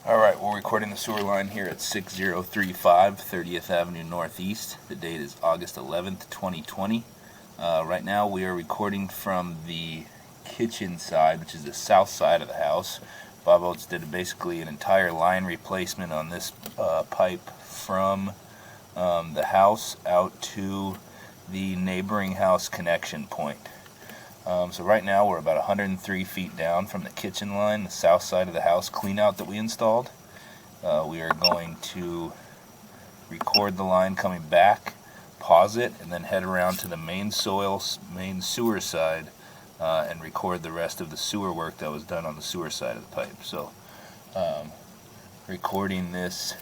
Alright, we're recording the sewer line here at 6035 30th Avenue Northeast. The date is August 11th, 2020. Right now we are recording from the kitchen side, which is the south side of the house. Bob Oates did basically an entire line replacement on this pipe from the house out to the neighboring house connection point. So right now we're about 103 feet down from the kitchen line, the south side of the house cleanout that we installed. We are going to record the line coming back, pause it, and then head around to the main sewer side and record the rest of the sewer work that was done on the sewer side of the pipe. So recording this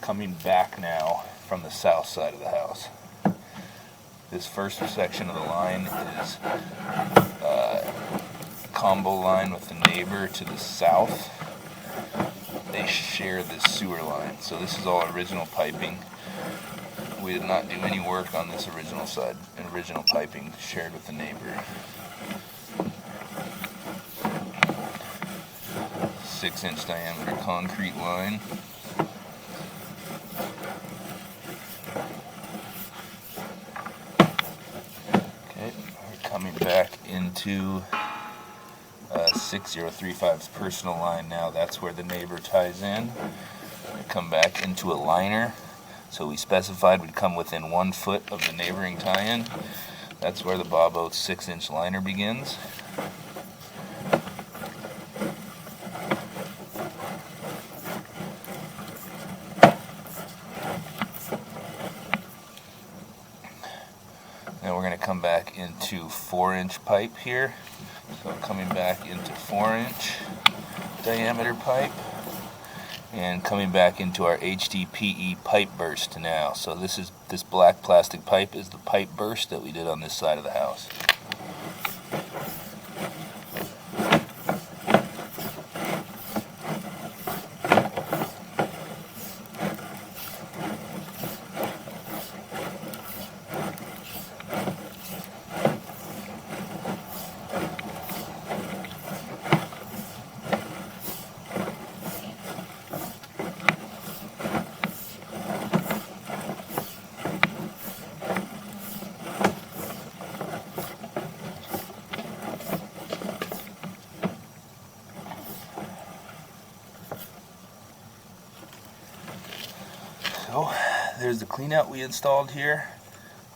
coming back now from the south side of the house. This first section of the line is combo line with the neighbor to the south. They share this sewer line, so this is all original piping. We did not do any work on this original side. Original piping shared with the neighbor. 6-inch diameter concrete line. Coming back into 6035's personal line now. That's where the neighbor ties in. We come back into a liner. So we specified we'd come within 1 foot of the neighboring tie-in. That's where the Bob Oates 6-inch liner begins. Then we're going to come back into 4-inch pipe here. So coming back into 4-inch diameter pipe and coming back into our HDPE pipe burst now. So this black plastic pipe is the pipe burst that we did on this side of the house. So there's the cleanout we installed here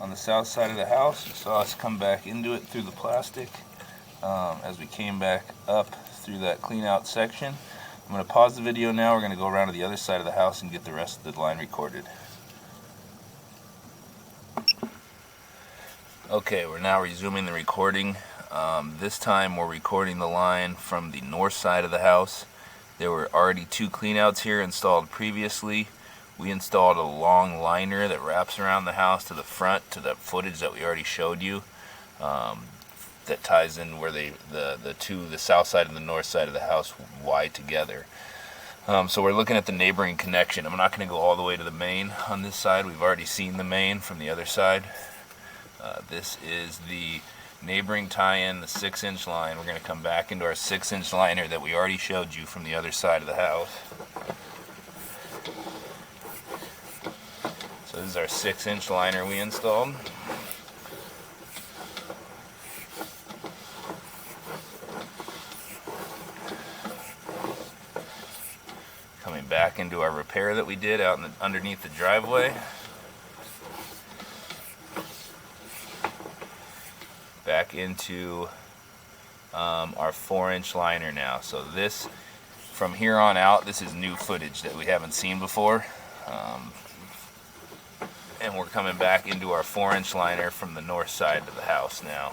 on the south side of the house. You saw us come back into it through the plastic as we came back up through that cleanout section. I'm going to pause the video now. We're going to go around to the other side of the house and get the rest of the line recorded. Okay, we're now resuming the recording. This time we're recording the line from the north side of the house. There were already 2 cleanouts here installed previously. We installed a long liner that wraps around the house to the front, to the footage that we already showed you, that ties in where the south side and the north side of the house wide together. So we're looking at the neighboring connection. I'm not going to go all the way to the main on this side. We've already seen the main from the other side. This is the neighboring tie-in, the 6-inch line. We're going to come back into our 6-inch liner that we already showed you from the other side of the house. So this is our 6-inch liner we installed. Coming back into our repair that we did out underneath the driveway. Back into our 4-inch liner now. So this, from here on out, this is new footage that we haven't seen before. And we're coming back into our 4-inch liner from the north side of the house now.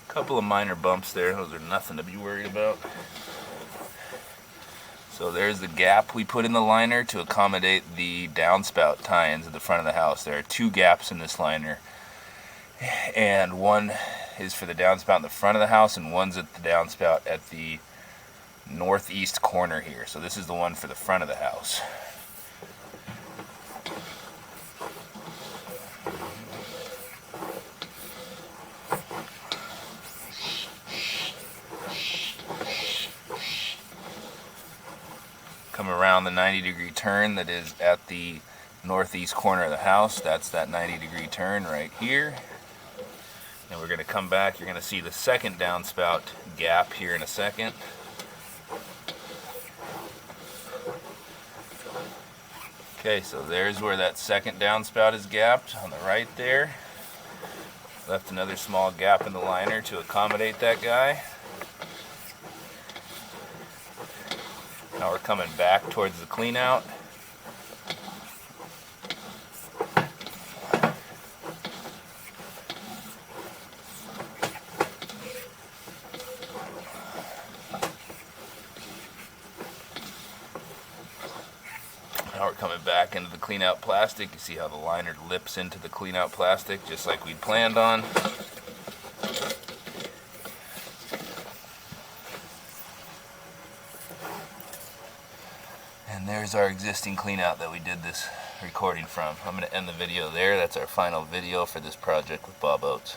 Couple of minor bumps there. Those are nothing to be worried about. So there's the gap we put in the liner to accommodate the downspout tie-ins at the front of the house. There are two gaps in this liner, and one is for the downspout in the front of the house, and one's at the downspout at the northeast corner here. So this is the one for the front of the house. Come around the 90-degree turn that is at the northeast corner of the house. That's that 90-degree turn right here. And we're going to come back. You're going to see the second downspout gap here in a second. Okay, so there's where that second downspout is gapped on the right there. Left another small gap in the liner to accommodate that guy. Now we're coming back towards the clean out. Now we're coming back into the clean out plastic. You see how the liner lips into the clean out plastic just like we planned on. And there's our existing clean out that we did this recording from. I'm going to end the video there. That's our final video for this project with Bob Oates.